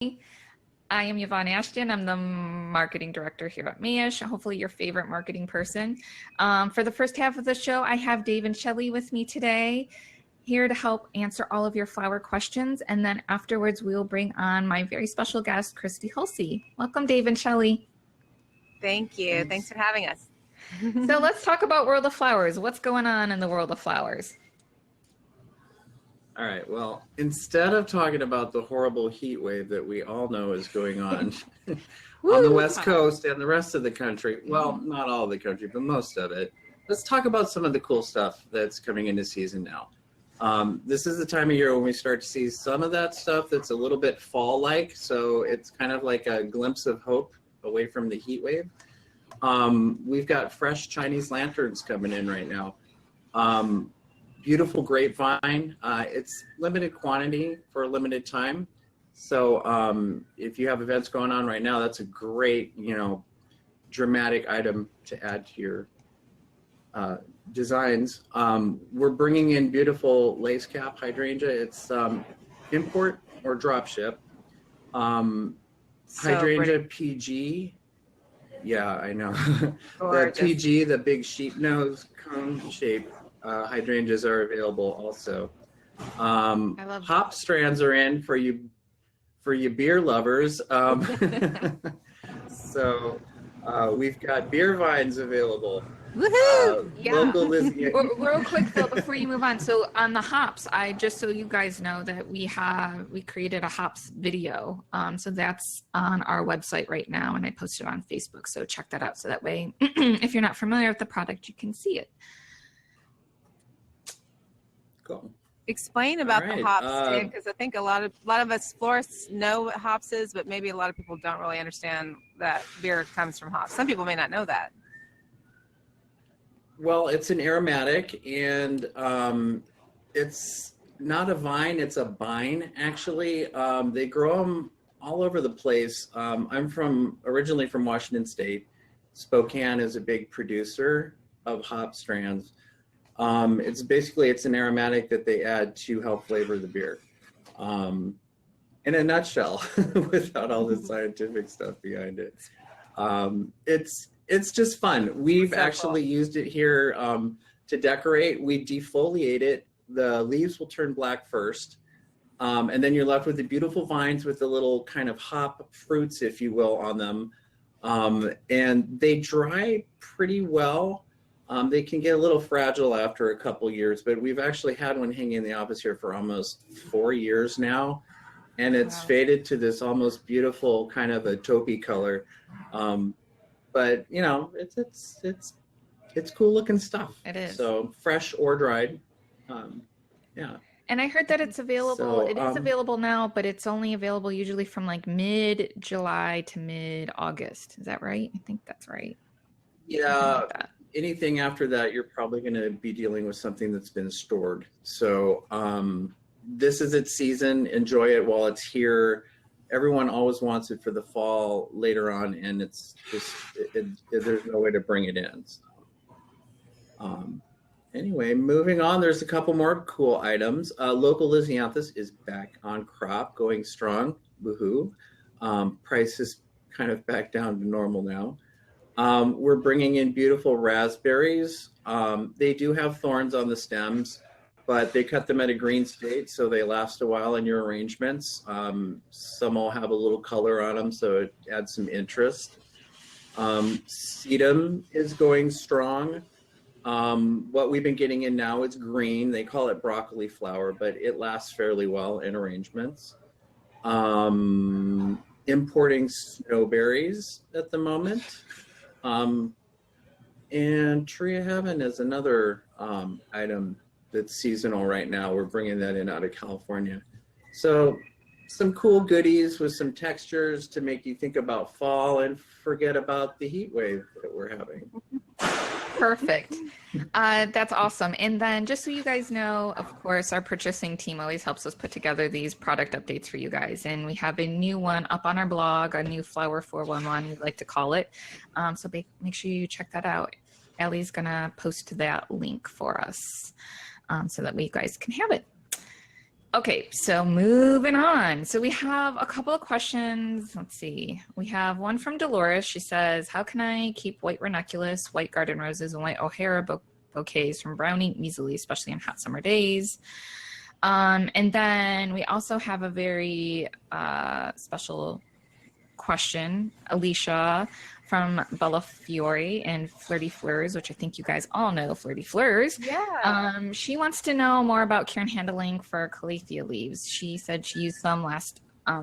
I am Yvonne Ashton. I'm the marketing director here at Mayesh, hopefully your favorite marketing person. For the first half of the show, I have Dave and Shelley with me today, here to help answer all of your flower questions. And then afterwards, we'll bring on my very special guest, Christy Hulsey. Welcome, Dave and Shelley. Thank you. Thanks for having us. So let's talk about World of Flowers. What's going on in the World of Flowers? All right, well, instead of talking about the horrible heat wave that we all know is going on on the West Coast and the rest of the country, well, not all of the country, but most of it, let's talk about some of the cool stuff that's coming into season now. This is the time of year when we start to see some of that stuff that's a little bit fall-like, so it's kind of like a glimpse of hope away from the heat wave. We've got fresh Chinese lanterns coming in right now. Beautiful grapevine. It's limited quantity for a limited time. So if you have events going on right now, that's a great, dramatic item to add to your designs. We're bringing in beautiful lace cap hydrangea. It's import or drop ship. Hydrangea PG. Yeah, I know. The PG, the big sheep nose cone shape. Hydrangeas are available also. Hop strands are in for you beer lovers. So we've got beer vines available. Woohoo! Yeah. Local Real quick though, before you move on. So on the hops, just so you guys know that we created a hops video. So that's on our website right now, and I posted it on Facebook. So check that out. So that way, if you're not familiar with the product, you can see it. Cool. Explain about the hops, Dave, because I think a lot of us florists know what hops is, but maybe a lot of people don't really understand that beer comes from hops. Some people may not know that. Well, it's an aromatic, and it's not a vine, it's a bine, actually. They grow them all over the place. I'm originally from Washington State. Spokane is a big producer of hop strands. It's an aromatic that they add to help flavor the beer. In a nutshell, without all the scientific stuff behind it. It's just fun. We've actually used it here to decorate. We defoliate it. The leaves will turn black first. And then you're left with the beautiful vines with the little kind of hop fruits, if you will, on them. And they dry pretty well. They can get a little fragile after a couple years, but we've actually had one hanging in the office here for almost 4 years now. And it's faded to this almost beautiful kind of a taupey color. But it's cool looking stuff. It is. So fresh or dried. Yeah. And I heard that it's available. So, it is available now, but it's only available usually from like mid-July to mid-August. Is that right? I think that's right. Yeah. Anything after that, you're probably going to be dealing with something that's been stored. So this is its season. Enjoy it while it's here. Everyone always wants it for the fall later on, and it's just there's no way to bring it in. So, anyway, moving on, there's a couple more cool items. Local Lysianthus is back on crop, going strong. Woohoo! Price is kind of back down to normal now. We're bringing in beautiful raspberries. They do have thorns on the stems, but they cut them at a green state, so they last a while in your arrangements. Some will have a little color on them, so it adds some interest. Sedum is going strong. What we've been getting in now is green. They call it broccoli flower, but it lasts fairly well in arrangements. Importing snowberries at the moment. And Tree of Heaven is another item that's seasonal right now. We're bringing that in out of California. So some cool goodies with some textures to make you think about fall and forget about the heat wave that we're having. Perfect. That's awesome. And then just so you guys know, of course, our purchasing team always helps us put together these product updates for you guys. And we have a new one up on our blog, a new Flower 411, we like to call it. So make sure you check that out. Ellie's going to post that link for us so that you guys can have it. Okay, so moving on. So we have a couple of questions. Let's see. We have one from Dolores. She says, how can I keep white ranunculus, white garden roses, and white O'Hara bouquets from browning easily, especially on hot summer days? And then we also have a very special question, Alicia from Bella Fiore and Flirty Fleurs, which I think you guys all know Flirty Fleurs. Yeah. She wants to know more about care and handling for calathea leaves. She said she used some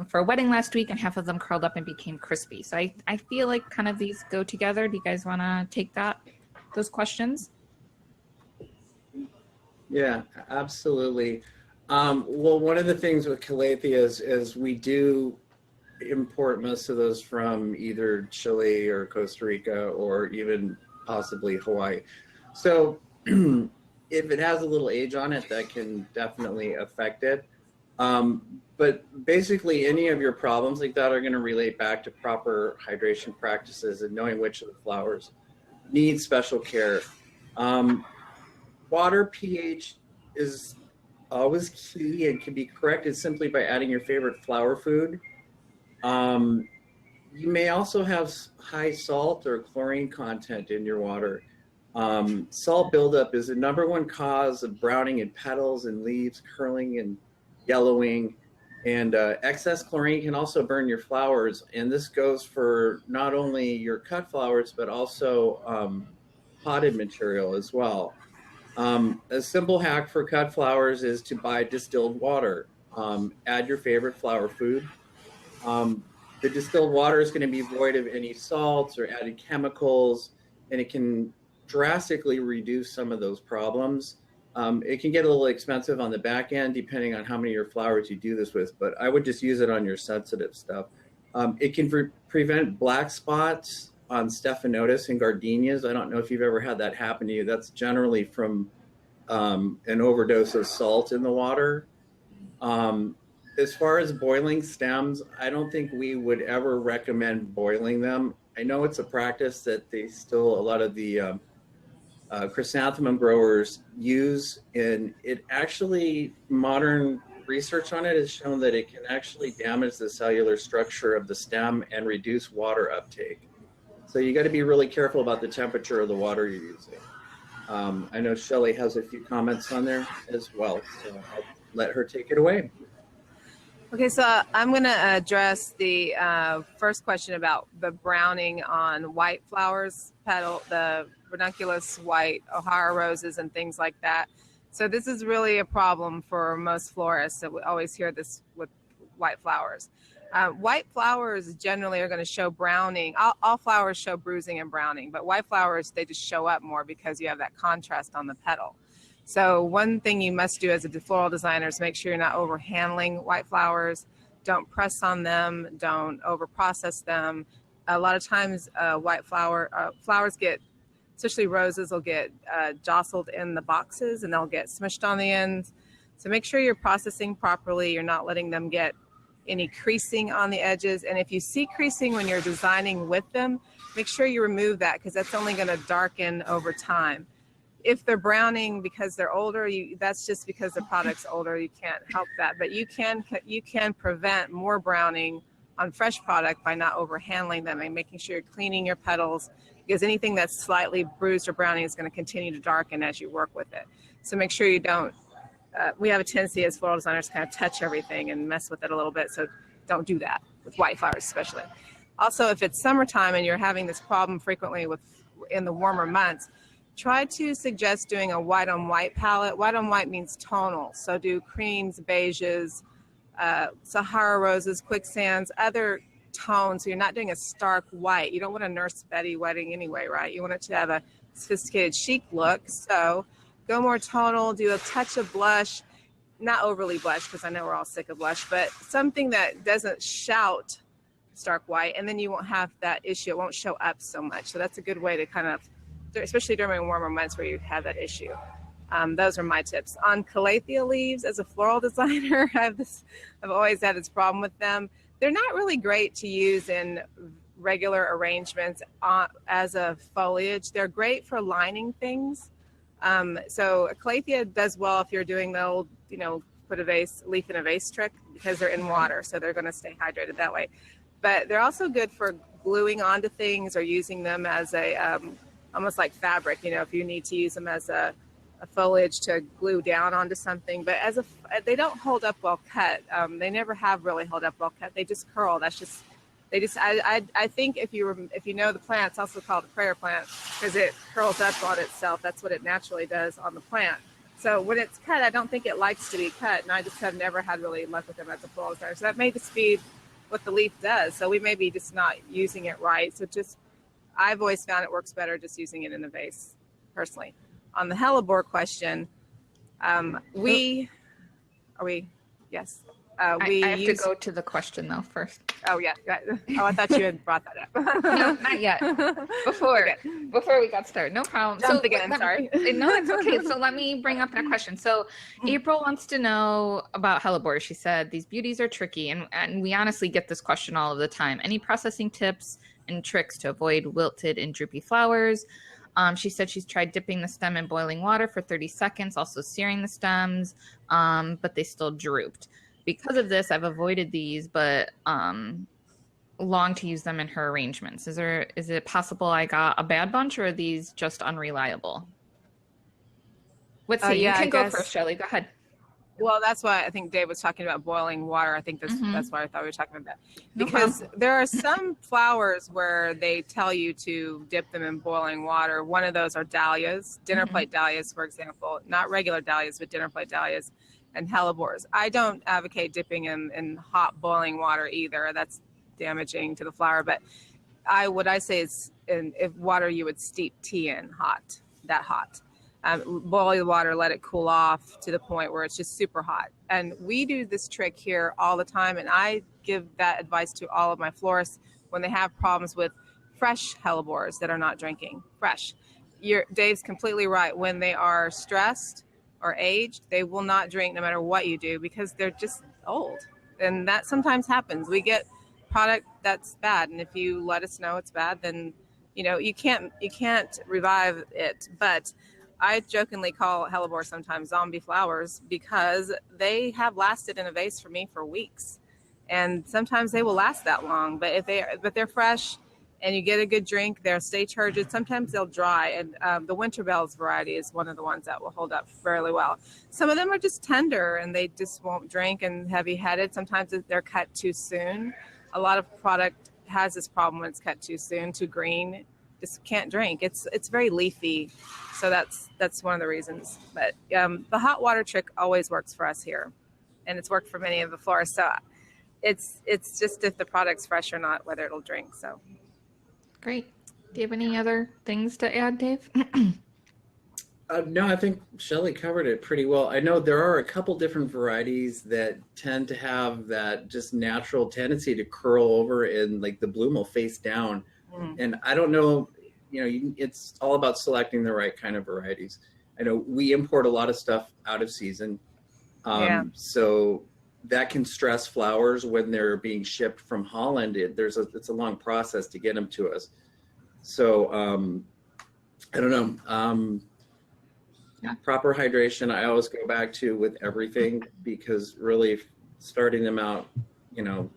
for a wedding last week, and half of them curled up and became crispy. So I feel like kind of these go together. Do you guys want to take those questions? Yeah, absolutely. Well, one of the things with calatheas is we do import most of those from either Chile or Costa Rica or even possibly Hawaii. So if it has a little age on it, that can definitely affect it. But basically any of your problems like that are going to relate back to proper hydration practices and knowing which of the flowers need special care. Water pH is always key and can be corrected simply by adding your favorite flower food. You may also have high salt or chlorine content in your water. Salt buildup is the #1 cause of browning in petals and leaves, curling and yellowing. And excess chlorine can also burn your flowers. And this goes for not only your cut flowers, but also potted material as well. A simple hack for cut flowers is to buy distilled water. Add your favorite flower food. The distilled water is going to be void of any salts or added chemicals, and it can drastically reduce some of those problems. It can get a little expensive on the back end depending on how many of your flowers you do this with, but I would just use it on your sensitive stuff. It can prevent black spots on stephanotis and gardenias. I don't know if you've ever had that happen to you. That's generally from an overdose of salt in the water. As far as boiling stems, I don't think we would ever recommend boiling them. I know it's a practice that a lot of the chrysanthemum growers use, and it actually, modern research on it has shown that it can actually damage the cellular structure of the stem and reduce water uptake. So you got to be really careful about the temperature of the water you're using. I know Shelley has a few comments on there as well, so I'll let her take it away. Okay, so I'm going to address the first question about the browning on white flowers, the ranunculus white O'Hara roses and things like that. So this is really a problem for most florists. So we always hear this with white flowers. White flowers generally are going to show browning. All flowers show bruising and browning, but white flowers, they just show up more because you have that contrast on the petal. So one thing you must do as a floral designer is make sure you're not over handling white flowers. Don't press on them. Don't over process them. A lot of times white flowers get, especially roses, will get jostled in the boxes and they'll get smushed on the ends. So make sure you're processing properly. You're not letting them get any creasing on the edges. And if you see creasing when you're designing with them, make sure you remove that because that's only going to darken over time. If they're browning because they're older, that's just because the product's older. You can't help that. But you can prevent more browning on fresh product by not over handling them and making sure you're cleaning your petals, because anything that's slightly bruised or browning is going to continue to darken as you work with it. So make sure you don't. We have a tendency as floral designers to kind of touch everything and mess with it a little bit. So don't do that with white flowers especially. Also, if it's summertime and you're having this problem frequently in the warmer months, try to suggest doing a white on white palette. White on white means tonal. So do creams, beiges, Sahara roses, quicksands, other tones. So you're not doing a stark white. You don't want a Nurse Betty wedding anyway, right? You want it to have a sophisticated chic look. So go more tonal, do a touch of blush, not overly blush because I know we're all sick of blush, but something that doesn't shout stark white, and then you won't have that issue. It won't show up so much. So that's a good way to kind of, especially during warmer months where you have that issue. Those are my tips. On calathea leaves, as a floral designer, I've always had this problem with them. They're not really great to use in regular arrangements as a foliage. They're great for lining things. So a calathea does well if you're doing the old, put a leaf in a vase trick because they're in water, so they're going to stay hydrated that way. But they're also good for gluing onto things or using them as a almost like fabric, if you need to use them as a foliage to glue down onto something. But they don't hold up well cut. They never have really held up well cut. They just curl. I think if you know the plant, it's also called a prayer plant because it curls up on itself. That's what it naturally does on the plant. So when it's cut, I don't think it likes to be cut, and I just have never had really luck with them as a floral designer. So that may just be what the leaf does. So we may be just not using it right. So I've always found it works better just using it in a vase, personally. On the hellebore question, yes. I have to go to the question though first. Oh yeah. Oh, I thought you had brought that up. No, not yet. Before we got started, no problem. Jumped again. Sorry. No, it's okay. So let me bring up that question. So April wants to know about hellebore. She said these beauties are tricky, and we honestly get this question all of the time. Any processing tips and tricks to avoid wilted and droopy flowers? She said she's tried dipping the stem in boiling water for 30 seconds, also searing the stems, but they still drooped. Because of this, I've avoided these, but long to use them in her arrangements. Is it possible I got a bad bunch, or are these just unreliable? Let's see. You can go first, Shelley. Go ahead. Well, that's why I think Dave was talking about boiling water. I think that's why I thought we were talking about that. Because there are some flowers where they tell you to dip them in boiling water. One of those are dahlias, dinner plate dahlias, for example. Not regular dahlias, but dinner plate dahlias and hellebores. I don't advocate dipping them in hot boiling water either. That's damaging to the flower. But what I say is if water you would steep tea in hot. Boil the water, let it cool off to the point where it's just super hot. And we do this trick here all the time, and I give that advice to all of my florists when they have problems with fresh hellebores that are not drinking. Fresh. Dave's completely right. When they are stressed or aged, they will not drink no matter what you do because they're just old. And that sometimes happens. We get product that's bad, and if you let us know it's bad, then you can't revive it. But I jokingly call hellebore sometimes zombie flowers because they have lasted in a vase for me for weeks, and sometimes they will last that long. But if they're fresh and you get a good drink, they'll stay turgid. Sometimes they'll dry, and the Winter Bells variety is one of the ones that will hold up fairly well. Some of them are just tender and they just won't drink and heavy-headed. Sometimes they're cut too soon. A lot of product has this problem when it's cut too soon, too green. Just can't drink. It's very leafy, so that's one of the reasons. But the hot water trick always works for us here, and it's worked for many of the florists. So it's just if the product's fresh or not, whether it'll drink. So great. Do you have any other things to add, Dave? No, I think Shelley covered it pretty well. I know there are a couple different varieties that tend to have that just natural tendency to curl over, and like the bloom will face down. And I don't know, it's all about selecting the right kind of varieties. I know we import a lot of stuff out of season. So that can stress flowers when they're being shipped from Holland. It's a long process to get them to us. So I don't know. Proper hydration, I always go back to with everything, because really starting them out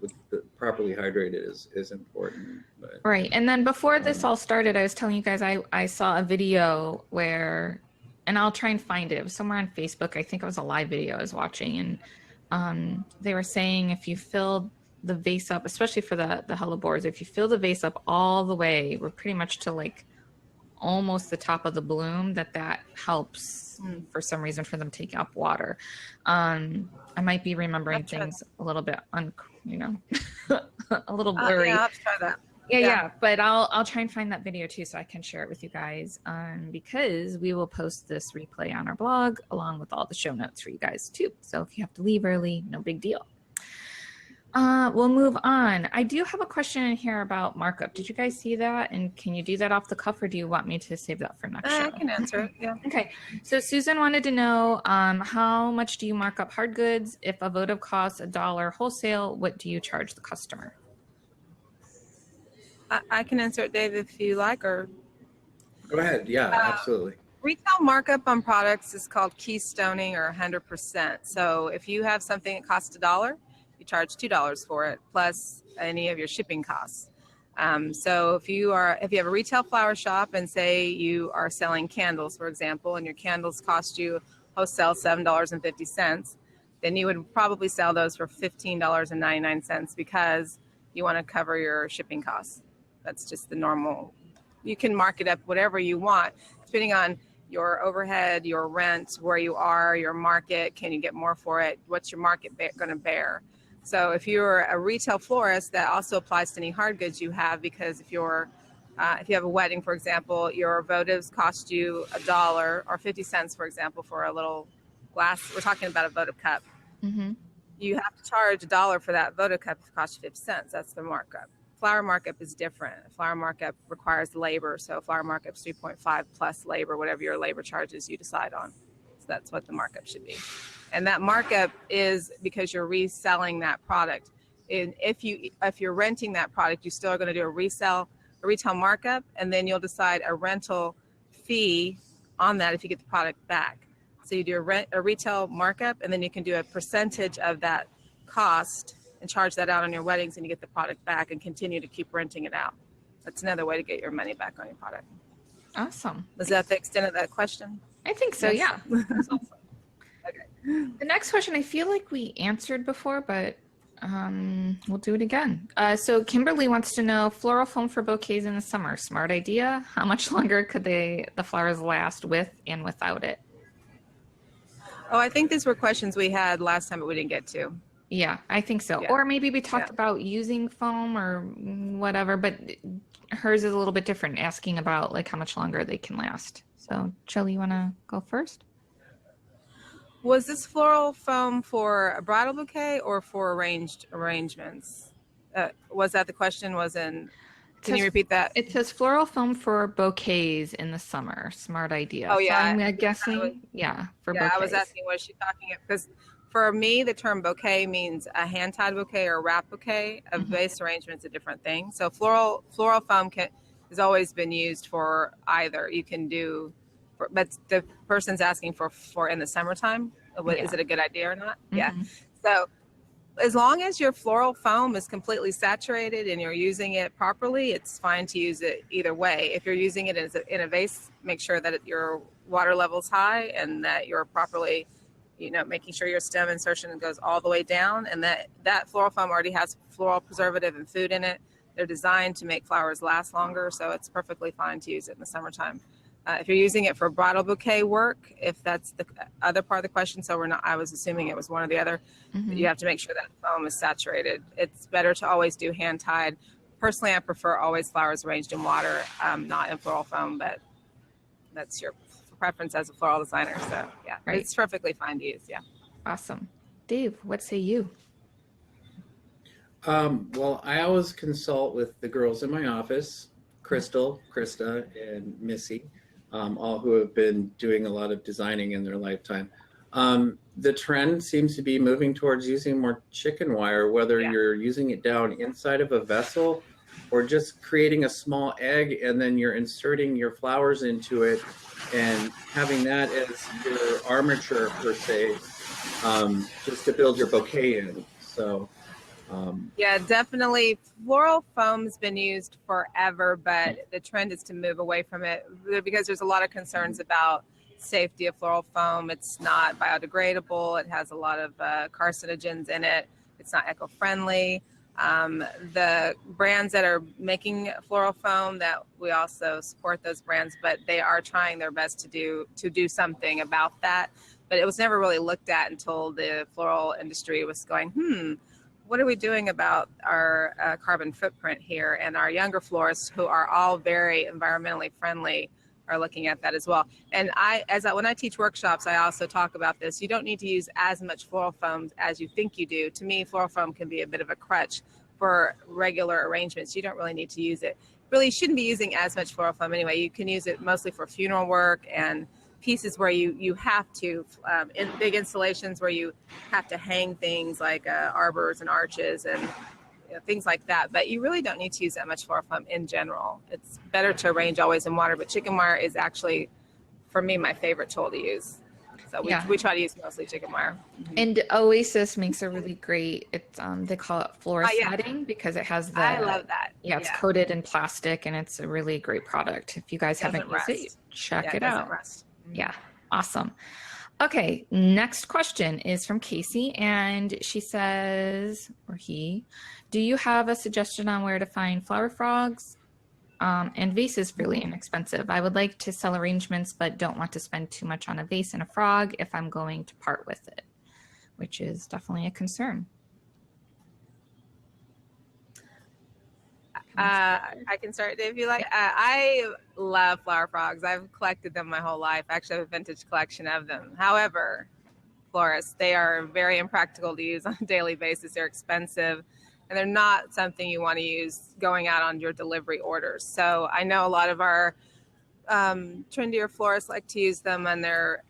with properly hydrated is important. But. Right. And then before this all started, I was telling you guys, I saw a video where, and I'll try and find it. It was somewhere on Facebook. I think it was a live video I was watching. And they were saying if you fill the vase up, especially for the hellebores, if you fill the vase up all the way, we're pretty much to like almost the top of the bloom, that helps for some reason for them taking up water. I might be remembering things a little bit, a little blurry. Yeah, I'll try that. Yeah. But I'll try and find that video too, so I can share it with you guys. Because we will post this replay on our blog along with all the show notes for you guys too. So if you have to leave early, no big deal. We'll move on. I do have a question in here about markup. Did you guys see that? And can you do that off the cuff, or do you want me to save that for next show? I can answer it. Yeah. Okay. So Susan wanted to know, how much do you mark up hard goods? If a votive costs $1 wholesale, what do you charge the customer? I can answer it, Dave, if you like, or. Go ahead. Yeah, absolutely. Retail markup on products is called keystoning or 100%. So if you have something that costs $1, you charge $2 for it plus any of your shipping costs. So if you have a retail flower shop and say you are selling candles, for example, and your candles cost you wholesale $7.50, then you would probably sell those for $15.99 because you want to cover your shipping costs. That's just the normal. You can mark it up whatever you want, depending on your overhead, your rent, where you are, your market. Can you get more for it? What's your market going to bear? So if you're a retail florist, that also applies to any hard goods you have, because if you have a wedding, for example, your votives cost you $1 or 50 cents, for example, for a little glass. We're talking about a votive cup. Mm-hmm. You have to charge $1 for that votive cup. It costs you 50 cents. That's the markup. Flower markup is different. Flower markup requires labor. So flower markup is 3.5 plus labor, whatever your labor charges you decide on. So that's what the markup should be. And that markup is because you're reselling that product. And if you're renting that product, you still are going to do a retail markup, and then you'll decide a rental fee on that if you get the product back. So you do a retail markup, and then you can do a percentage of that cost and charge that out on your weddings, and you get the product back and continue to keep renting it out. That's another way to get your money back on your product. Awesome. Was that the extent of that question? I think so, Yes. yeah. That's awesome. Okay. The next question I feel like we answered before, but we'll do it again. So Kimberly wants to know, floral foam for bouquets in the summer. Smart idea. How much longer could the flowers last with and without it? Oh, I think these were questions we had last time, but we didn't get to. Yeah, I think so. Yeah. Or maybe we talked about using foam or whatever, but hers is a little bit different, asking about like how much longer they can last. So Shelly, you want to go first? Was this floral foam for a bridal bouquet or for arrangements? Was that the question? Can you repeat that? It says floral foam for bouquets in the summer. Smart idea. Oh, yeah. So I'm guessing, for bouquets. I was asking, was she talking, because for me, the term bouquet means a hand-tied bouquet or wrap bouquet. A vase arrangement's a different thing. So floral foam has always been used for either. You can do, but the person's asking for in the summertime. Is it a good idea or not? Mm-hmm. Yeah. So as long as your floral foam is completely saturated and you're using it properly, it's fine to use it either way. If you're using it in a vase, make sure that your water level's high and that you're properly, making sure your stem insertion goes all the way down, and that floral foam already has floral preservative and food in it. They're designed to make flowers last longer, so it's perfectly fine to use it in the summertime. If you're using it for bridal bouquet work, if that's the other part of the question, I was assuming it was one or the other, you have to make sure that foam is saturated. It's better to always do hand-tied. Personally, I prefer always flowers arranged in water, not in floral foam, but that's your preference as a floral designer. So yeah, right. It's perfectly fine to use. Yeah. Awesome. Dave, what say you? Well, I always consult with the girls in my office, Crystal, Krista, and Missy, all who have been doing a lot of designing in their lifetime. The trend seems to be moving towards using more chicken wire, whether you're using it down inside of a vessel or just creating a small egg and then you're inserting your flowers into it and having that as your armature per se, just to build your bouquet in. So yeah, definitely. Floral foam has been used forever, but the trend is to move away from it because there's a lot of concerns about safety of floral foam. It's not biodegradable. It has a lot of carcinogens in it. It's not eco-friendly. The brands that are making floral foam, that we also support those brands, but they are trying their best to do something about that. But it was never really looked at until the floral industry was going, what are we doing about our carbon footprint here? And our younger florists, who are all very environmentally friendly, are looking at that as well. And when I teach workshops, I also talk about this. You don't need to use as much floral foam as you think you do. To me, floral foam can be a bit of a crutch for regular arrangements. You don't really need to use it. Really, you shouldn't be using as much floral foam anyway. You can use it mostly for funeral work and pieces where you have to, in big installations where you have to hang things like arbors and arches and things like that. But you really don't need to use that much floral foam in general. It's better to arrange always in water, but chicken wire is actually for me, my favorite tool to use. So we try to use mostly chicken wire. And Oasis makes a really great, it's they call it Florist netting because it has the, I love that. Yeah, it's coated in plastic and it's a really great product. If you guys haven't used it, check it out. Yeah, awesome. Okay, next question is from Casey, and she says, or he, do you have a suggestion on where to find flower frogs? And vase is really inexpensive. I would like to sell arrangements, but don't want to spend too much on a vase and a frog if I'm going to part with it, which is definitely a concern. I can start, Dave, if you like. I love flower frogs. I've collected them my whole life. I actually have a vintage collection of them. However, florists, they are very impractical to use on a daily basis. They're expensive, and they're not something you want to use going out on your delivery orders. So I know a lot of our trendier florists like to use them on their,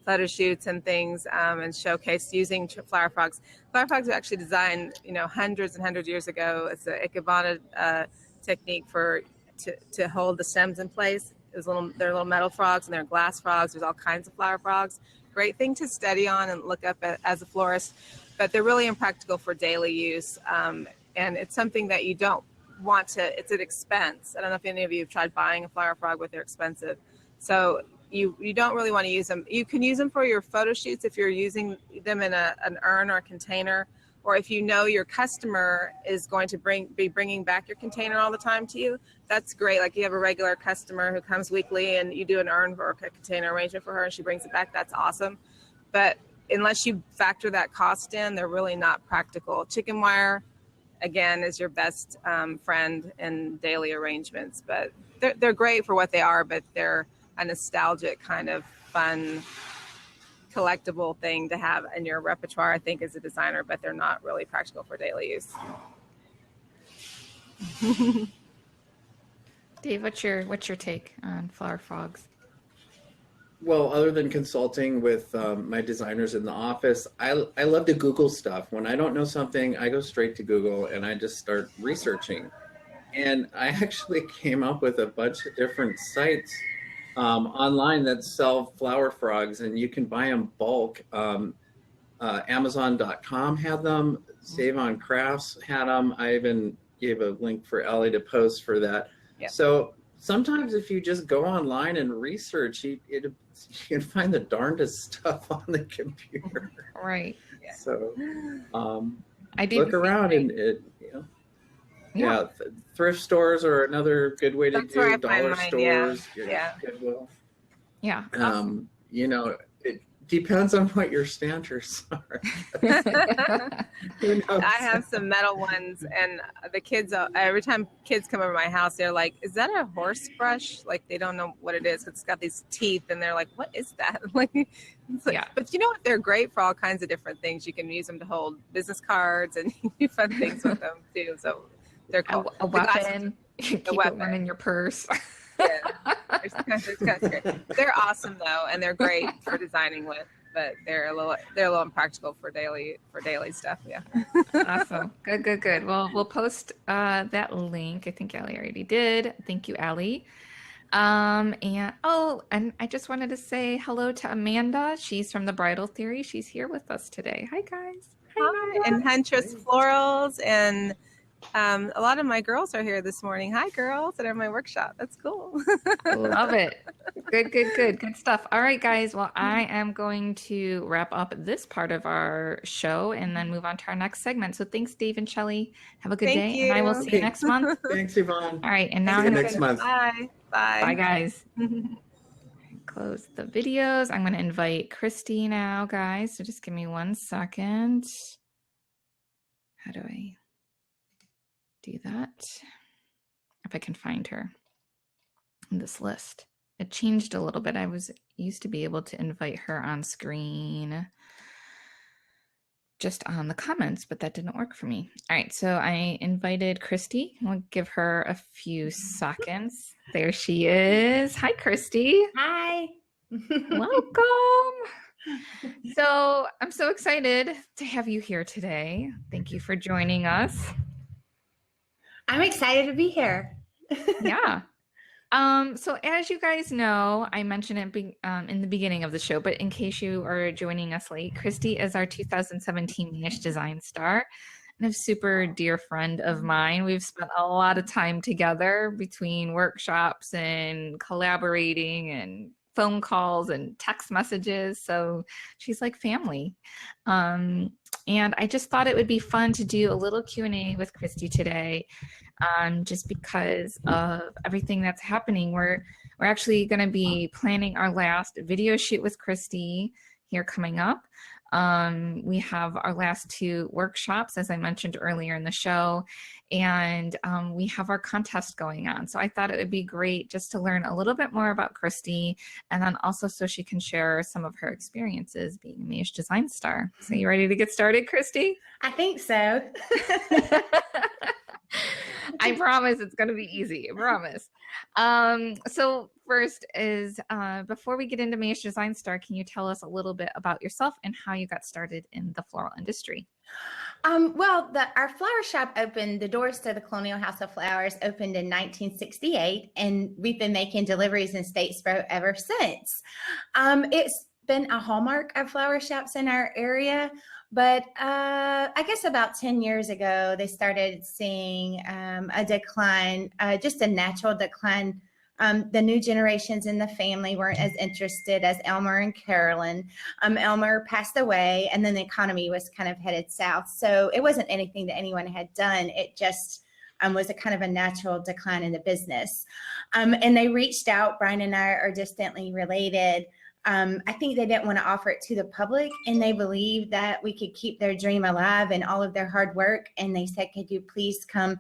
photo shoots and things, and showcase using flower frogs. Flower frogs were actually designed, hundreds and hundreds of years ago. It's an ikebana technique to hold the stems in place. They're little metal frogs and they're glass frogs. There's all kinds of flower frogs. Great thing to study on and look up as a florist, but they're really impractical for daily use. And it's something that you don't want to, it's an expense. I don't know if any of you have tried buying a flower frog, but they're expensive. So you don't really want to use them. You can use them for your photo shoots if you're using them in an urn or a container, or if you know your customer is going to be bringing back your container all the time to you. That's great. Like you have a regular customer who comes weekly and you do an urn or a container arrangement for her and she brings it back. That's awesome. But unless you factor that cost in, they're really not practical. Chicken wire, again, is your best friend in daily arrangements. But they're great for what they are, but they're a nostalgic kind of fun collectible thing to have in your repertoire, I think, as a designer, but they're not really practical for daily use. Dave, what's your take on flower frogs? Well, other than consulting with my designers in the office, I love to Google stuff. When I don't know something, I go straight to Google and I just start researching. And I actually came up with a bunch of different sites online that sell flower frogs, and you can buy them bulk. Amazon.com had them. Save on Crafts had them. I even gave a link for Ellie to post for that. Yeah. So sometimes if you just go online and research, you can find the darndest stuff on the computer. Right. Yeah. So I do look around and yeah, thrift stores are another good way to do. Dollar stores, Goodwill. Yeah. Awesome. It depends on what your standards are. I have some metal ones, and the kids, every time kids come over my house, they're like, "Is that a horse brush?" Like they don't know what it is. It's got these teeth, and they're like, "What is that?" But you know what? They're great for all kinds of different things. You can use them to hold business cards and do fun things with them too. So. They're cool. A weapon. Keep one in your purse. Yeah. They're awesome though, and they're great for designing with. But they're a little impractical for daily stuff. Yeah. Awesome. Good. Well, we'll post that link. I think Allie already did. Thank you, Allie. And I just wanted to say hello to Amanda. She's from the Bridal Theory. She's here with us today. Hi guys. Hi. And Huntress Florals and. A lot of my girls are here this morning. Hi, girls, that are in my workshop. That's cool. Love it. Good stuff. All right, guys. Well, I am going to wrap up this part of our show and then move on to our next segment. So thanks, Dave and Shelley. Have a good day. You. And I will see you next month. Thanks, Yvonne. All right. And now see you next month. Bye. Bye, guys. Close the videos. I'm going to invite Christy now, guys. So just give me 1 second. How do I do that? If I can find her in this list. It changed a little bit. I used to be able to invite her on screen just on the comments, but that didn't work for me. All right, so I invited Christy. We'll give her a few seconds. There she is. Hi, Christy. Hi. Welcome. So I'm so excited to have you here today. Thank you for joining us. I'm excited to be here. Yeah. So as you guys know, I mentioned it in the beginning of the show, but in case you are joining us late, Christy is our 2017 Mayesh Design Star and a super dear friend of mine. We've spent a lot of time together between workshops and collaborating and phone calls and text messages. So she's like family. And I just thought it would be fun to do a little Q&A with Christy today, just because of everything that's happening. We're actually going to be planning our last video shoot with Christy here coming up. We have our last 2 workshops, as I mentioned earlier in the show, and we have our contest going on. So I thought it would be great just to learn a little bit more about Christy, and then also so she can share some of her experiences being a Mayesh Design Star. So you ready to get started, Christy? I think so. I promise it's going to be easy. I promise. So first is, before we get into Mayesh Design Star, can you tell us a little bit about yourself and how you got started in the floral industry? Well, our flower shop opened, the doors to the Colonial House of Flowers opened in 1968, and we've been making deliveries in Statesboro ever since. It's been a hallmark of flower shops in our area, but I guess about 10 years ago, they started seeing a decline, just a natural decline. The new generations in the family weren't as interested as Elmer and Carolyn. Elmer passed away, and then the economy was kind of headed south. So it wasn't anything that anyone had done. It just was a kind of a natural decline in the business. And they reached out. Brian and I are distantly related. I think they didn't want to offer it to the public, and they believed that we could keep their dream alive and all of their hard work. And they said, could you please come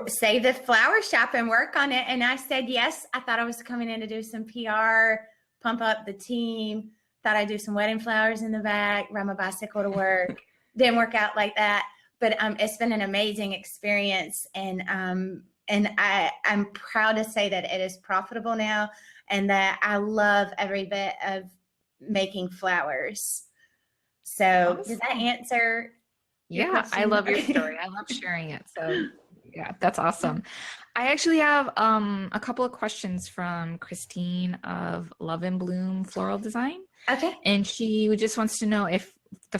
save the flower shop and work on it? And I said, yes. I thought I was coming in to do some PR, pump up the team. Thought I'd do some wedding flowers in the back, ride my bicycle to work. Didn't work out like that. But it's been an amazing experience. And I'm proud to say that it is profitable now, and that I love every bit of making flowers. So Awesome. Does that answer your Yeah, question? I love your story. I love sharing it. So yeah, that's awesome. I actually have a couple of questions from Christine of Love and Bloom Floral Design. Okay. And she just wants to know if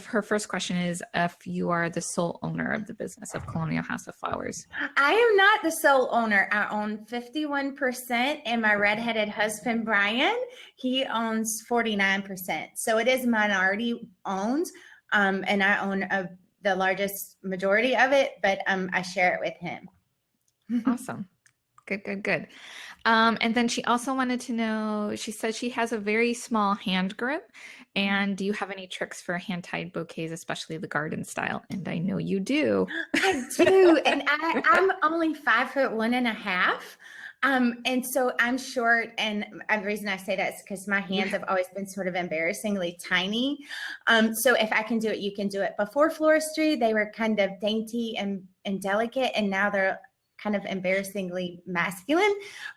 her first question is if you are the sole owner of the business of Colonial House of Flowers. I am not the sole owner. I own 51%, and my redheaded husband, Brian, he owns 49%. So it is minority owned, and I own the largest majority of it, but I share it with him. Awesome. Good. And then she also wanted to know, she said she has a very small hand grip. And do you have any tricks for hand-tied bouquets, especially the garden style? And I know you do. I do. And I'm only 5'1.5". And so I'm short. And the reason I say that is because my hands have always been sort of embarrassingly tiny. So if I can do it, you can do it. Before floristry, they were kind of dainty and delicate, and now they're kind of embarrassingly masculine.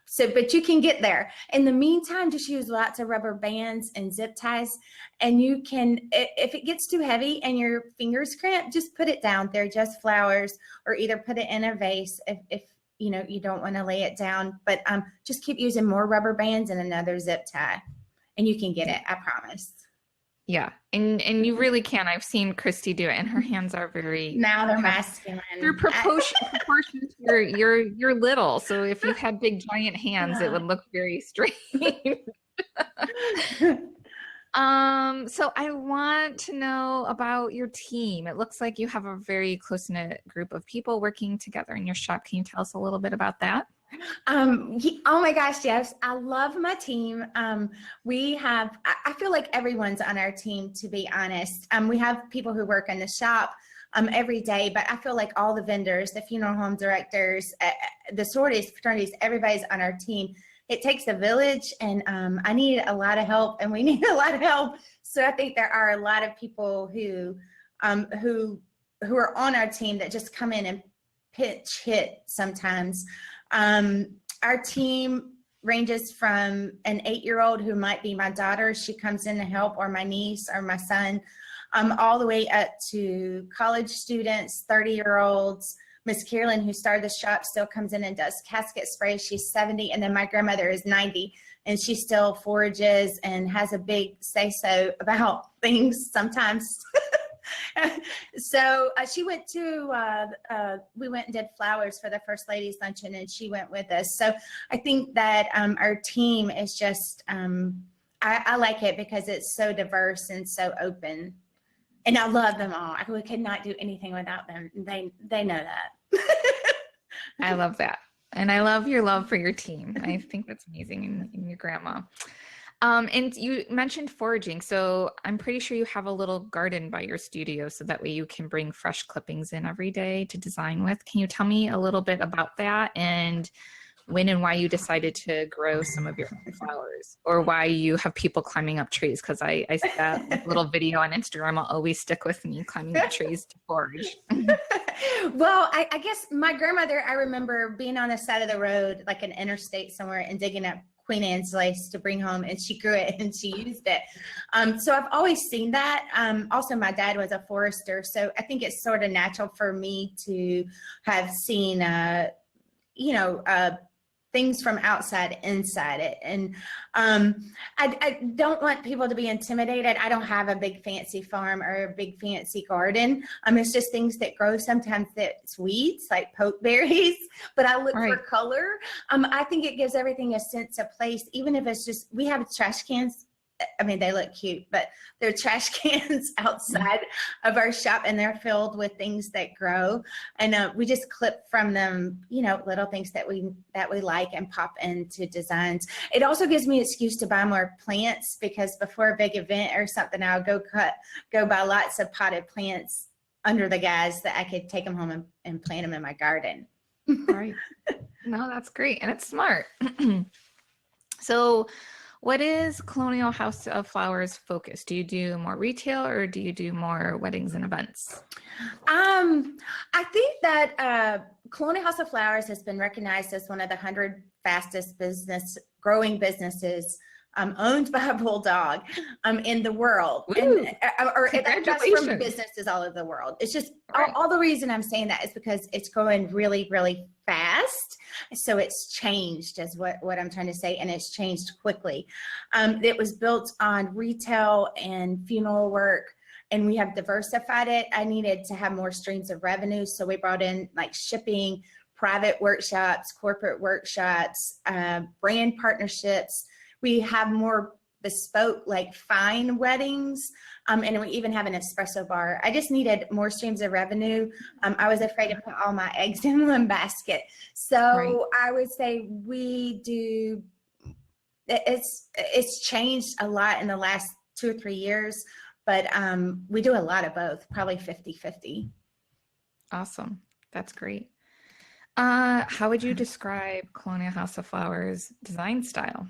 So, but you can get there. In the meantime, just use lots of rubber bands and zip ties. And you can, if it gets too heavy and your fingers cramp, just put it down. They're just flowers, or either put it in a vase if you know, you don't want to lay it down, but just keep using more rubber bands and another zip tie, and you can get it, I promise. Yeah, and you really can. I've seen Christy do it, and her hands are very now they're masculine. They're proportioned to you're little. So if you had big giant hands, it would look very strange. So I want to know about your team. It looks like you have a very close-knit group of people working together in your shop. Can you tell us a little bit about that? Oh my gosh, yes. I love my team. We have, I feel like everyone's on our team, to be honest. We have people who work in the shop every day, but I feel like all the vendors, the funeral home directors, the sororities, fraternities, everybody's on our team. It takes a village, and I need a lot of help, and we need a lot of help. So I think there are a lot of people who are on our team that just come in and pinch hit sometimes. Our team ranges from an 8-year-old who might be my daughter. She comes in to help, or my niece or my son, all the way up to college students, 30-year-olds, Miss Carolyn, who started the shop, still comes in and does casket sprays. She's 70. And then my grandmother is 90, and she still forages and has a big say-so about things sometimes. So she went to, we went and did flowers for the First Ladies Luncheon, and she went with us. So I think that our team is just, I like it because it's so diverse and so open. And I love them all. We could not do anything without them. They know that. I love that. And I love your love for your team. I think that's amazing, and your grandma. And you mentioned foraging. So I'm pretty sure you have a little garden by your studio, so that way you can bring fresh clippings in every day to design with. Can you tell me a little bit about that, and when and why you decided to grow some of your flowers, or why you have people climbing up trees? Because I see that little video on Instagram will always stick with me, climbing up trees to forage. Well, I guess my grandmother, I remember being on the side of the road, like an interstate somewhere, and digging up Queen Anne's lace to bring home, and she grew it and she used it. So I've always seen that. Also, my dad was a forester, so I think it's sort of natural for me to have seen, things from outside inside it. And I don't want people to be intimidated. I don't have a big fancy farm or a big fancy garden. It's just things that grow. Sometimes it's weeds like pokeberries, but I look for color. I think it gives everything a sense of place, even if it's just, we have trash cans. I mean, they look cute, but they're trash cans outside of our shop, and they're filled with things that grow. And we just clip from them, little things that we like, and pop into designs. It also gives me an excuse to buy more plants, because before a big event or something, I'll go buy lots of potted plants under the guise that I could take them home and plant them in my garden. Right. No, that's great. And it's smart. So what is Colonial House of Flowers focus? Do you do more retail, or do you do more weddings and events? I think that Colonial House of Flowers has been recognized as one of the 100 fastest growing businesses owned by a bulldog in the world. And, or that's from businesses all over the world. It's just all the reason I'm saying that is because it's growing really, really fast. So it's changed, is what I'm trying to say, and it's changed quickly. It was built on retail and funeral work, and we have diversified it. I needed to have more streams of revenue, so we brought in like shipping, private workshops, corporate workshops, brand partnerships. We have more bespoke, like fine weddings, and we even have an espresso bar. I just needed more streams of revenue. I was afraid to put all my eggs in one basket. So I would say it's changed a lot in the last 2 or 3 years, but we do a lot of both, probably 50-50. Awesome. That's great. How would you describe Colonial House of Flowers design style?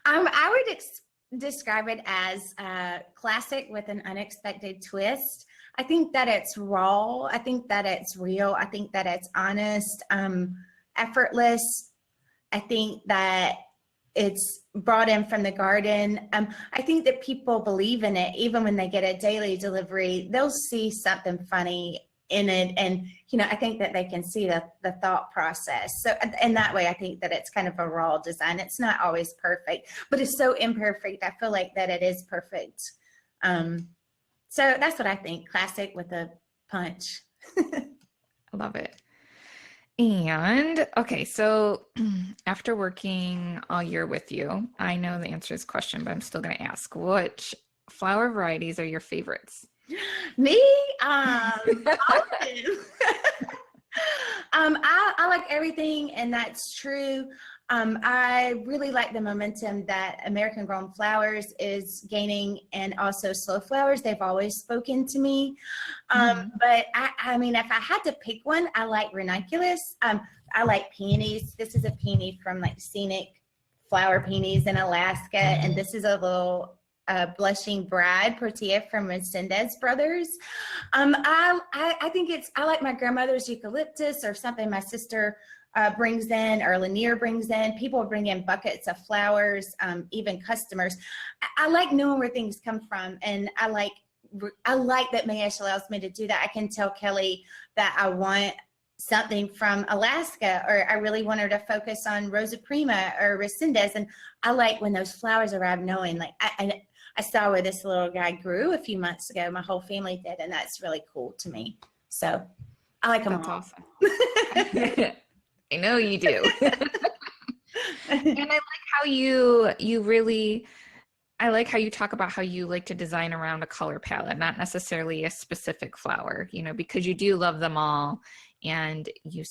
I would describe it as classic with an unexpected twist. I think that it's raw. I think that it's real. I think that it's honest, effortless. I think that it's brought in from the garden. I think that people believe in it. Even when they get a daily delivery, they'll see something funny in it, and I think that they can see the thought process. So in that way, I think that it's kind of a raw design. It's not always perfect, but it's so imperfect. I feel like that it is perfect. So that's what I think. Classic with a punch. I love it. And okay, so after working all year with you, I know the answer to this question, but I'm still going to ask, which flower varieties are your favorites? Me, I like everything, and that's true. I really like the momentum that American Grown Flowers is gaining, and also Slow Flowers. They've always spoken to me. But I mean, if I had to pick one, I like ranunculus. I like peonies. This is a peony from like Scenic Flower Peonies in Alaska, and this is a little Blushing Bride Portia from Resendez Brothers. I think I like my grandmother's eucalyptus, or something my sister brings in, or Lanier brings in. People bring in buckets of flowers, even customers. I like knowing where things come from, and I like that Mayesh allows me to do that. I can tell Kelly that I want something from Alaska, or I really want her to focus on Rosa Prima or Resendez. And I like when those flowers arrive knowing, like, I saw where this little guy grew a few months ago. My whole family did, and that's really cool to me. So I like them That's all. awesome. I know you do. And I like how you really, I like how you talk about how you like to design around a color palette, not necessarily a specific flower, you know, because you do love them all. And you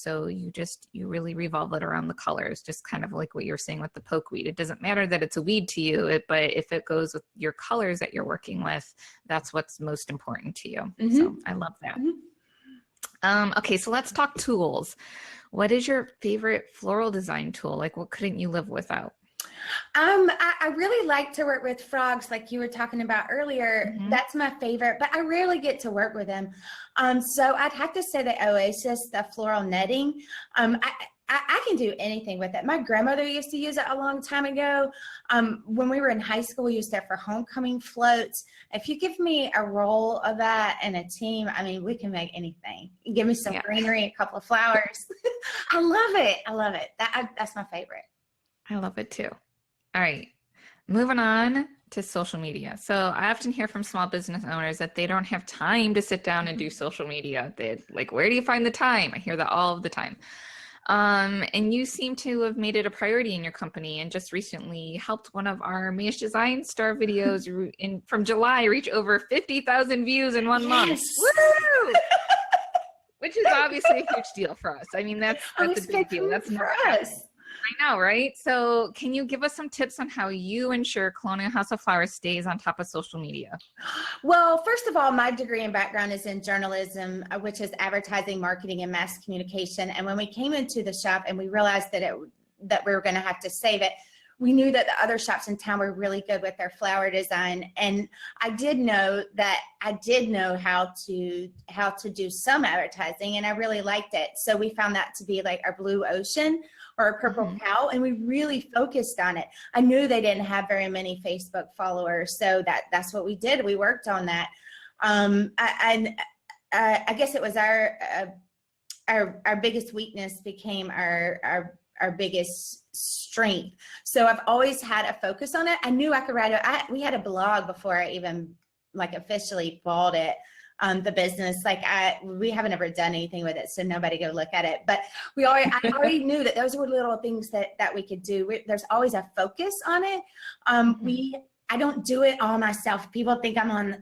really revolve it around the colors, just kind of like what you're saying with the pokeweed. It doesn't matter that it's a weed to you, but if it goes with your colors that you're working with, that's what's most important to you. Mm-hmm. So I love that. Mm-hmm. Okay, so let's talk tools. What is your favorite floral design tool? Like, what couldn't you live without? I really like to work with frogs, like you were talking about earlier. Mm-hmm. That's my favorite, but I rarely get to work with them. So I'd have to say the Oasis, the floral netting. I can do anything with it. My grandmother used to use it a long time ago. When we were in high school, we used it for homecoming floats. If you give me a roll of that and a team, I mean, we can make anything. You give me some greenery, a couple of flowers. I love it. I love it. That's my favorite. I love it too. All right, moving on to social media. So I often hear from small business owners that they don't have time to sit down and do social media. They like, where do you find the time? I hear that all of the time. And you seem to have made it a priority in your company, and just recently helped one of our Mayesh Design Star videos from July reach over 50,000 views in 1 month. Woo! Which is obviously a huge deal for us. I mean, that's a big deal. That's for us. I know, right? So can you give us some tips on how you ensure Colonial House of Flowers stays on top of social media? Well, first of all, my degree and background is in journalism, which is advertising, marketing, and mass communication. And when we came into the shop and we realized that we were going to have to save it, we knew that the other shops in town were really good with their flower design. And I did know how to do some advertising, and I really liked it. So we found that to be like our blue ocean or a purple cow, and we really focused on it. I knew they didn't have very many Facebook followers, so that's what we did. We worked on that. I guess it was our biggest weakness became our biggest strength. So I've always had a focus on it. I knew I could write it. We had a blog before I even like officially bought it. The business, we haven't ever done anything with it, so nobody go look at it. But I already knew that those were little things that we could do. There's always a focus on it. I don't do it all myself. People think I'm on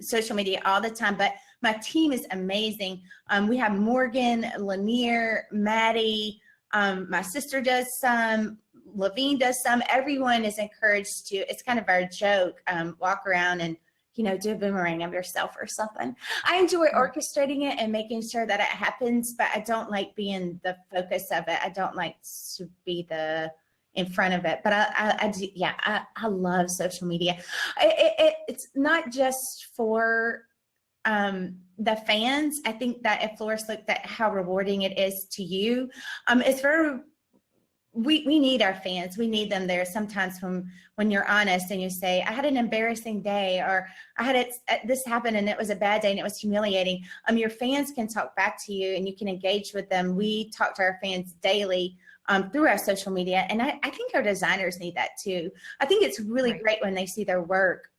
social media all the time, but my team is amazing. We have Morgan, Lanier, Maddie. My sister does some. Levine does some. Everyone is encouraged to. It's kind of our joke. Walk around and do a boomerang of yourself or something. I enjoy orchestrating it and making sure that it happens, but I don't like being the focus of it. I don't like to be in front of it, but I do. Yeah, I love social media. It's not just for the fans. I think that if florists looked at how rewarding it is to you, it's very. We need our fans. We need them there sometimes when you're honest and you say, I had an embarrassing day, or I had this happen and it was a bad day and it was humiliating. Your fans can talk back to you and you can engage with them. We talk to our fans daily through our social media. And I think our designers need that too. I think it's really great when they see their work,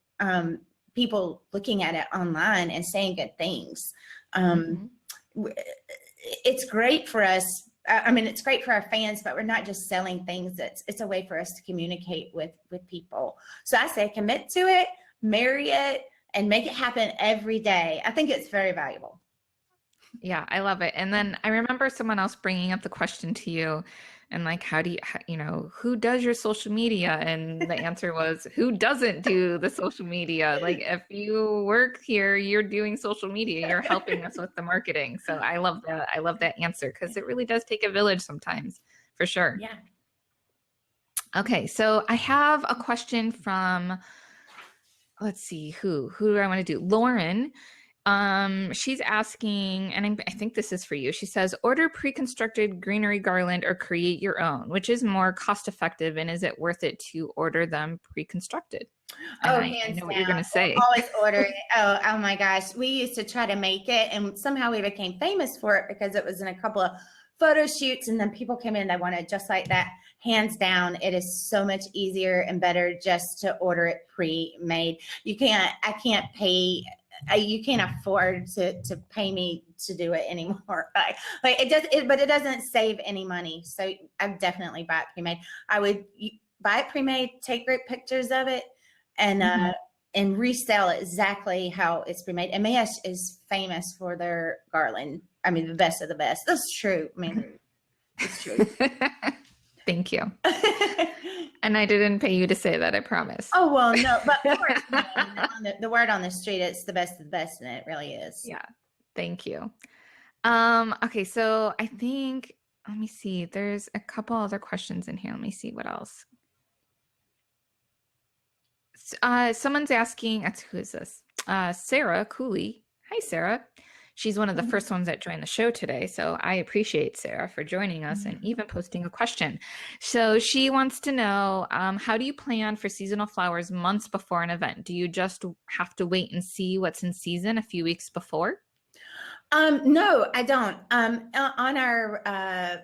people looking at it online and saying good things. It's great for us. I mean, it's great for our fans, but we're not just selling things. It's a way for us to communicate with people. So I say commit to it, marry it, and make it happen every day. I think it's very valuable. Yeah, I love it. And then I remember someone else bringing up the question to you, and like, who does your social media? And the answer was, who doesn't do the social media? Like, if you work here, you're doing social media, you're helping us with the marketing. So I love that. I love that answer, because it really does take a village sometimes, for sure. Yeah. Okay, so I have a question from, let's see, who do I want to do? Lauren. She's asking, and I think this is for you. She says, order pre-constructed greenery garland or create your own, which is more cost effective, and is it worth it to order them pre-constructed? And Oh, I hands know down. what you're going to say. Always order it. Oh my gosh. We used to try to make it, and somehow we became famous for it because it was in a couple of photo shoots, and then people came in, they wanted just like that. Hands down, it is so much easier and better just to order it pre-made. You can't afford to pay me to do it anymore. Like but it doesn't save any money. So I definitely buy it pre-made. I would buy it pre-made, take great pictures of it, and resell it exactly how it's pre-made. And Mayesh is famous for their garland. I mean, the best of the best. That's true. I mean, it's true. Thank you. And I didn't pay you to say that, I promise. Oh, well, no, but the word on the street, it's the best of the best, and it really is. Yeah. Thank you. Okay, so I think, let me see, there's a couple other questions in here. Let me see what else. Someone's asking, who is this? Sarah Cooley. Hi, Sarah. She's one of the first ones that joined the show today. So I appreciate Sarah for joining us and even posting a question. So she wants to know, how do you plan for seasonal flowers months before an event? Do you just have to wait and see what's in season a few weeks before? No, I don't. On our, I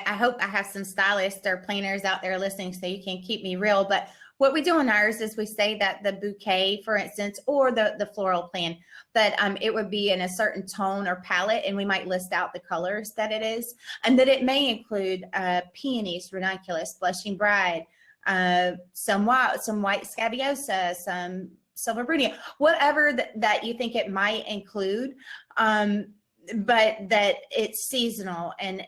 hope I have some stylists or planners out there listening so you can keep me real. But what we do on ours is we say that the bouquet, for instance, or the floral plan, that it would be in a certain tone or palette, and we might list out the colors that it is, and that it may include peonies, ranunculus, blushing bride, some white scabiosa, some silver brunia, whatever that you think it might include. But that it's seasonal and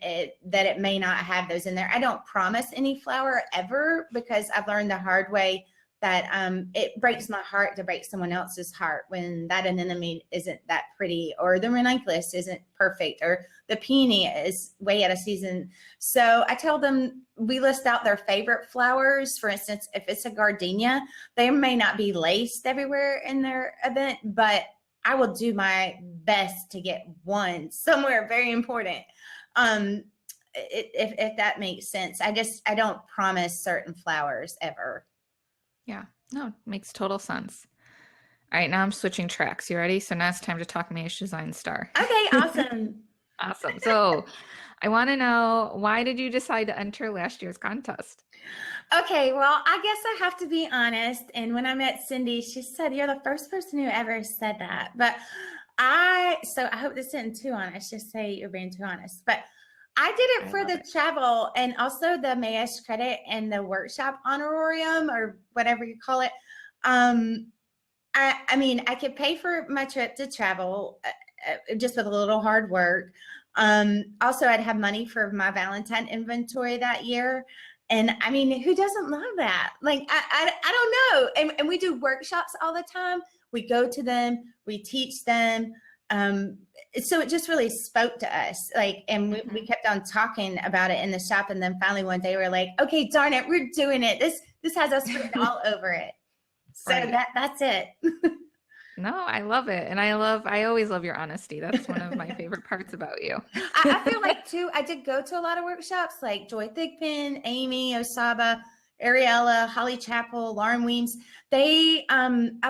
that it may not have those in there. I don't promise any flower ever, because I've learned the hard way that it breaks my heart to break someone else's heart when that anemone isn't that pretty, or the ranunculus isn't perfect, or the peony is way out of season. So I tell them, we list out their favorite flowers. For instance, if it's a gardenia, they may not be laced everywhere in their event, but I will do my best to get one somewhere very important. If that makes sense. I don't promise certain flowers ever. Yeah, no, makes total sense. All right, now I'm switching tracks. You ready? So now it's time to talk Mayesh Design Star. Okay, awesome. Awesome. So I want to know, why did you decide to enter last year's contest? Okay, well, I guess I have to be honest. And when I met Cindy, she said, "You're the first person who ever said that." But I hope this isn't too honest. Just say you're being too honest. But I did it for the travel and also the Mayesh credit and the workshop honorarium, or whatever you call it. I mean, I could pay for my trip to travel just with a little hard work. Also, I'd have money for my Valentine inventory that year. And I mean, who doesn't love that? Like, I don't know. And we do workshops all the time. We go to them, we teach them. So it just really spoke to us. Like, and we kept on talking about it in the shop. And then finally one day we're like, okay, darn it, we're doing it. This has us written all over it. So right. That's it. No, I love it. And I always love your honesty. That's one of my favorite parts about you. I feel like too, I did go to a lot of workshops like Joy Thigpen, Amy Osaba, Ariella, Holly Chappell, Lauren Weems. I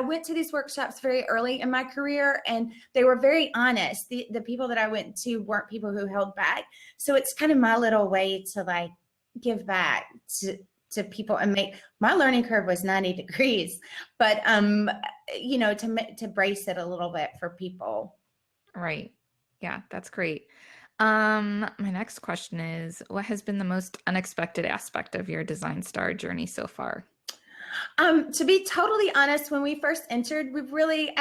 went to these workshops very early in my career, and they were very honest. The people that I went to weren't people who held back. So it's kind of my little way to like give back to people and make my learning curve was 90 degrees, but you know, to brace it a little bit for people. Right. Yeah, that's great. My next question is, what has been the most unexpected aspect of your Design Star journey so far? To be totally honest, when we first entered, we really,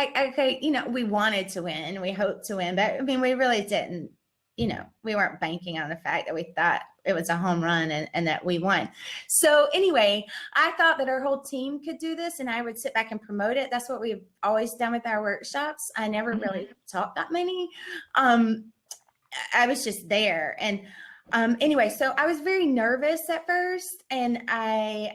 you know, we wanted to win, we hoped to win, but I mean, we really didn't, you know, we weren't banking on the fact that we thought it was a home run and that we won. So anyway, I thought that our whole team could do this and I would sit back and promote it. That's what we've always done with our workshops. I never really taught that many. I was just there. And anyway, so I was very nervous at first. And I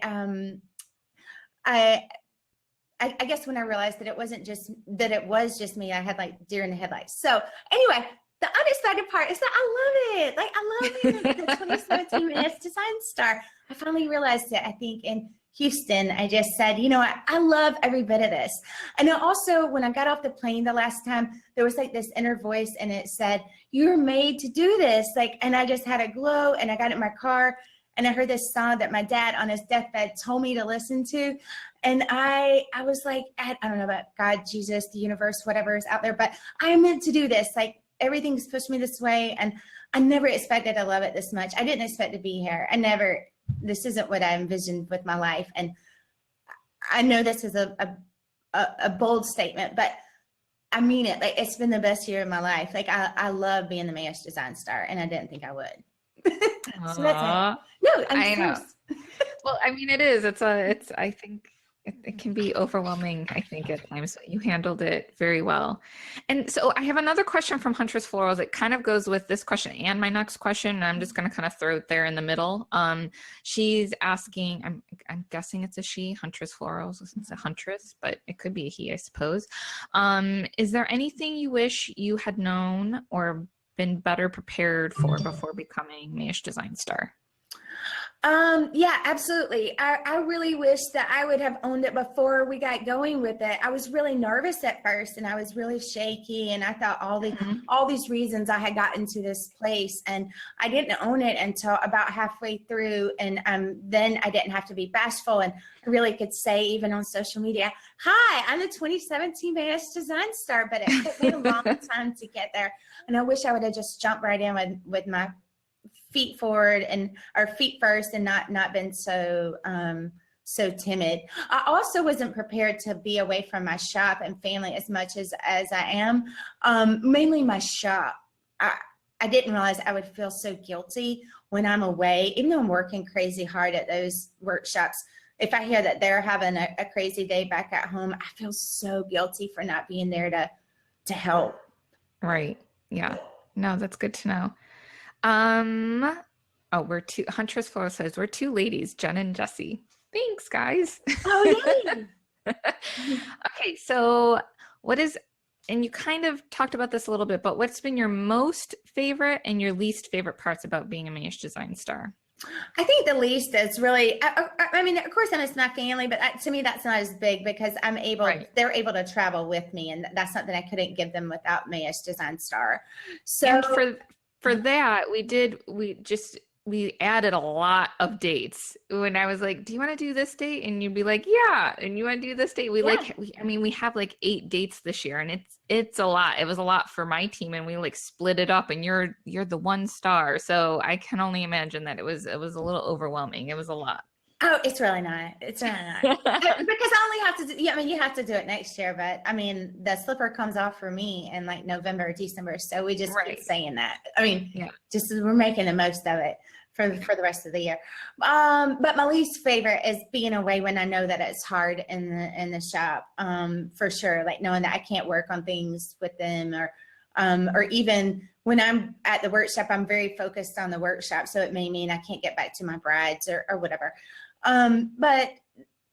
guess when I realized that it wasn't just, that it was just me, I had like deer in the headlights. So anyway, the unexpected part is that I love it. Like, I love it. The 2017 Mayesh Design Star. I finally realized it, I think. And Houston, I just said, I love every bit of this. And then also when I got off the plane the last time, there was like this inner voice and it said, you're made to do this. And I just had a glow, and I got in my car and I heard this song that my dad on his deathbed told me to listen to. And I was like, I don't know about God, Jesus, the universe, whatever is out there, but I'm meant to do this. Like everything's pushed me this way. And I never expected to love it this much. I didn't expect to be here. This isn't what I envisioned with my life. And I know this is a bold statement, but I mean it. Like, it's been the best year of my life. Like, I love being the Mayesh Design Star, and I didn't think I would. So that's it. No, I know. Well, I mean, it is. I think it can be overwhelming, I think, at times. You handled it very well. And so I have another question from Huntress Florals. It kind of goes with this question and my next question, and I'm just going to kind of throw it there in the middle. She's asking, I'm guessing it's a she, Huntress Florals. It's a huntress, but it could be a he, I suppose. Is there anything you wish you had known or been better prepared for before becoming Mayesh Design Star? Yeah, absolutely. I really wish that I would have owned it before we got going with it. I was really nervous at first, and I was really shaky, and I thought all these reasons I had gotten to this place, and I didn't own it until about halfway through. And then I didn't have to be bashful, and I really could say, even on social media, hi, I'm the 2017 Mayesh Design Star, but it took me a long time to get there. And I wish I would have just jumped right in with my feet forward or feet first, and not been so timid. I also wasn't prepared to be away from my shop and family as much as I am. Mainly my shop. I didn't realize I would feel so guilty when I'm away, even though I'm working crazy hard at those workshops. If I hear that they're having a crazy day back at home, I feel so guilty for not being there to help. Right. Yeah. No, that's good to know. Huntress Flora says we're two ladies, Jen and Jessie. Thanks, guys. Oh, yay. Okay, so and you kind of talked about this a little bit, but what's been your most favorite and your least favorite parts about being a Mayesh Design Star? I think the least is really, I mean, of course I miss my family, but to me, that's not as big because they're able to travel with me, and that's something I couldn't give them without Mayesh Design Star. So and for that, we added a lot of dates. When I was like, do you want to do this date? And you'd be like, yeah. And you want to do this date? We have like 8 dates this year, and it's a lot. It was a lot for my team, and we like split it up, and you're the one star. So I can only imagine that it was a little overwhelming. It was a lot. Oh, it's really not. It's really not. Because I only have to do, you have to do it next year, but I mean, the slipper comes off for me in like November or December. So we just keep saying that. I mean, we're making the most of it for the rest of the year. But my least favorite is being away when I know that it's hard in the shop, for sure. Like knowing that I can't work on things with them, or even when I'm at the workshop, I'm very focused on the workshop. So it may mean I can't get back to my brides or whatever. But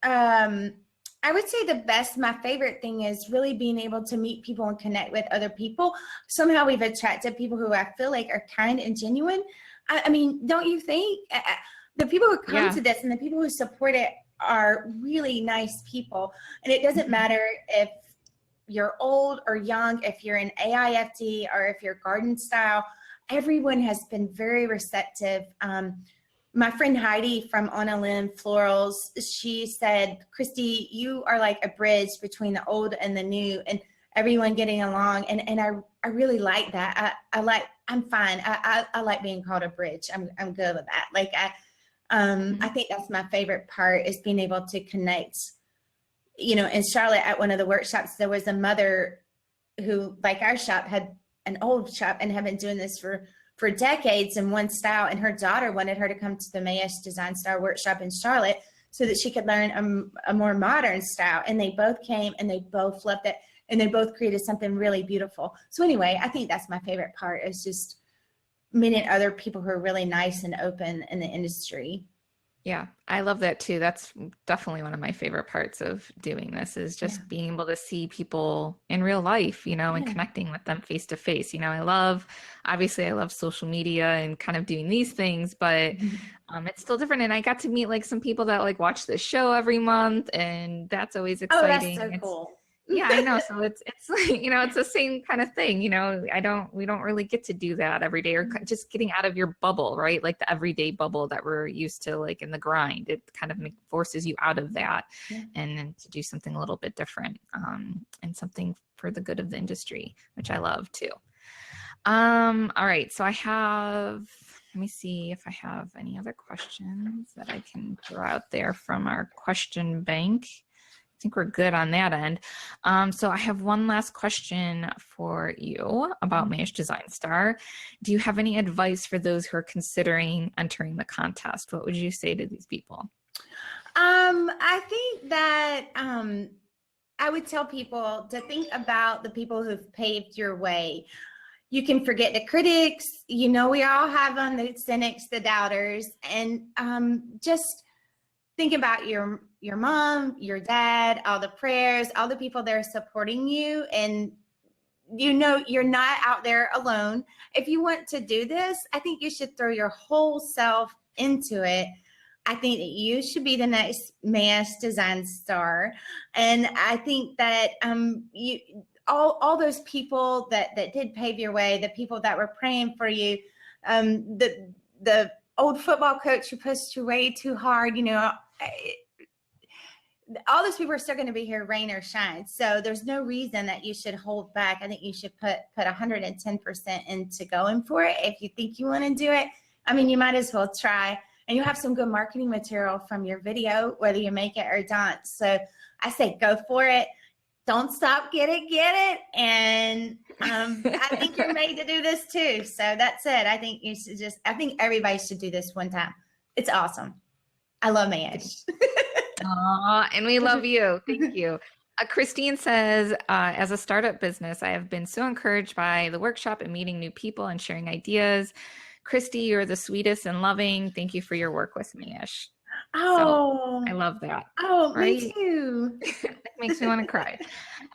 I would say my favorite thing is really being able to meet people and connect with other people. Somehow we've attracted people who I feel like are kind and genuine. I mean, don't you think? The people who come to this and the people who support it are really nice people. And it doesn't matter if you're old or young, if you're in AIFD or if you're garden style, everyone has been very receptive. My friend Heidi from On a Limb Florals, she said, Christy, you are like a bridge between the old and the new, and everyone getting along. And I really like that. I'm fine. I like being called a bridge. I'm good with that. Like I think that's my favorite part, is being able to connect. You know, in Charlotte at one of the workshops, there was a mother who, like our shop, had an old shop and had been doing this for decades in one style, and her daughter wanted her to come to the Mayesh Design Star workshop in Charlotte so that she could learn a more modern style. And they both came and they both loved it, and they both created something really beautiful. So anyway, I think that's my favorite part, is just meeting other people who are really nice and open in the industry. Yeah, I love that too. That's definitely one of my favorite parts of doing this is just being able to see people in real life, and Yeah. connecting with them face to face. Obviously I love social media and kind of doing these things, but it's still different. And I got to meet like some people that like watch this show every month, and that's always Oh, that's exciting. so cool. Yeah, I know. So it's like, it's the same kind of thing, we don't really get to do that every day or just getting out of your bubble, right? Like the everyday bubble that we're used to, like in the grind, it kind of forces you out of that and then to do something a little bit different, and something for the good of the industry, which I love too. All right. So let me see if I have any other questions that I can throw out there from our question bank. I think we're good on that end. So I have one last question for you about Mayesh Design Star. Do you have any advice for those who are considering entering the contest? What would you say to these people? I think that I would tell people to think about the people who've paved your way. You can forget the critics. We all have them, the cynics, the doubters, and just think about your mom, your dad, all the prayers, all the people that are supporting you, and you're not out there alone. If you want to do this, I think you should throw your whole self into it. I think that you should be the next Mayesh Design Star, and I think that all those people that did pave your way, the people that were praying for you, the old football coach who pushed you way too hard, all those people are still going to be here, rain or shine. So there's no reason that you should hold back. I think you should put 110% into going for it. If you think you want to do it, you might as well try. And you'll have some good marketing material from your video, whether you make it or don't. So I say go for it. Don't stop, get it. And I think you're made to do this too. So that's it. I think everybody should do this one time. It's awesome. I love Mayesh. Aw, and we love you. Thank you. Christine says, as a startup business, I have been so encouraged by the workshop and meeting new people and sharing ideas. Christy, you're the sweetest and loving. Thank you for your work with Mayesh. Oh, so, I love that. Oh, right? Me too. It makes me want to cry.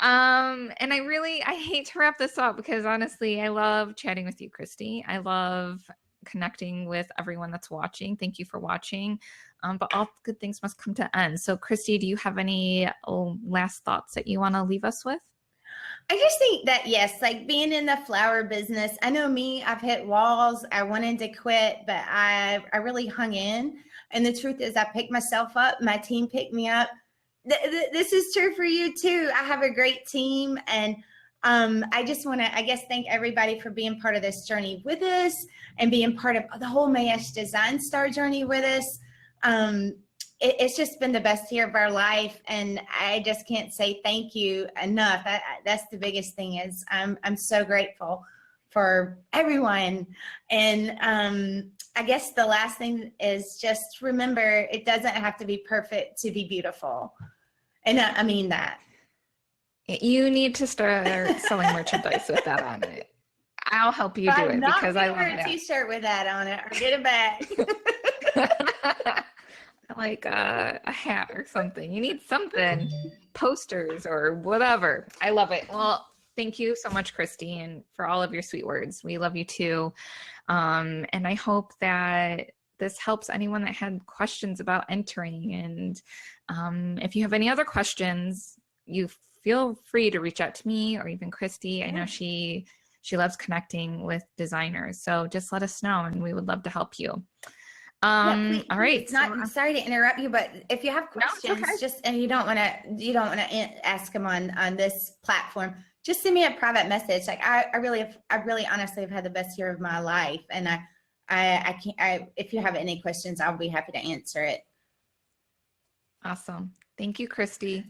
And I hate to wrap this up because honestly, I love chatting with you, Christy. I love connecting with everyone that's watching. Thank you for watching. But all good things must come to end. So Christy, do you have any last thoughts that you want to leave us with? I just think that, yes, like being in the flower business, I know me, I've hit walls. I wanted to quit, but I really hung in. And the truth is I picked myself up. My team picked me up. This is true for you too. I have a great team. And I just want to, thank everybody for being part of this journey with us and being part of the whole Mayesh Design Star journey with us. It's just been the best year of our life, and I just can't say thank you enough. That's the biggest thing is I'm so grateful for everyone. And I guess the last thing is just remember, it doesn't have to be perfect to be beautiful. And I mean that. You need to start selling merchandise with that on it. I'll help you do it because I love a t-shirt with that on it, or get a bag. Like a hat or something. You need something, posters or whatever. I love it. Well, thank you so much, Christy, and for all of your sweet words. We love you too. And I hope that this helps anyone that had questions about entering. And if you have any other questions, you feel free to reach out to me or even Christy. I know she loves connecting with designers. So just let us know and we would love to help you. All right. I'm sorry to interrupt you, but if you have questions, and you don't want to ask them on this platform, just send me a private message. Like I really honestly have had the best year of my life, and if you have any questions, I'll be happy to answer it. Awesome. Thank you, Christy.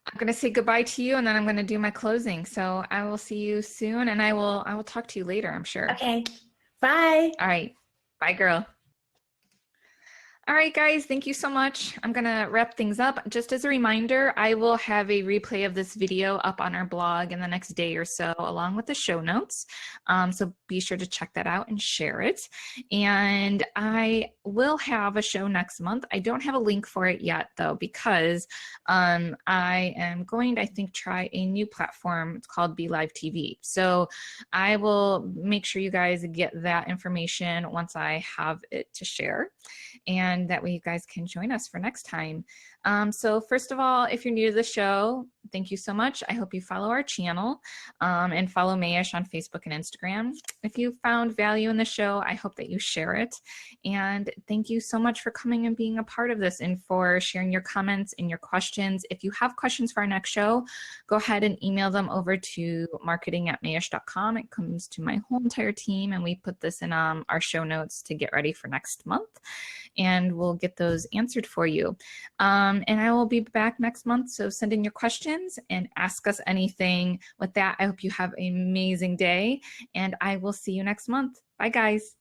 I'm going to say goodbye to you, and then I'm going to do my closing. So I will see you soon, and I will talk to you later, I'm sure. Okay. Bye. All right. Bye, girl. All right, guys, thank you so much. I'm going to wrap things up. Just as a reminder, I will have a replay of this video up on our blog in the next day or so, along with the show notes. So be sure to check that out and share it. And I will have a show next month. I don't have a link for it yet, though, because I am going to, I think, try a new platform. It's called Be Live TV. So I will make sure you guys get that information once I have it to share. And that way you guys can join us for next time. So first of all, if you're new to the show, thank you so much. I hope you follow our channel and follow Mayesh on Facebook and Instagram. If you found value in the show, I hope that you share it. And thank you so much for coming and being a part of this and for sharing your comments and your questions. If you have questions for our next show, go ahead and email them over to marketing@mayesh.com. It comes to my whole entire team, and we put this in our show notes to get ready for next month. And we'll get those answered for you. And I will be back next month, so send in your questions and ask us anything. With that, I hope you have an amazing day, and I will see you next month. Bye, guys.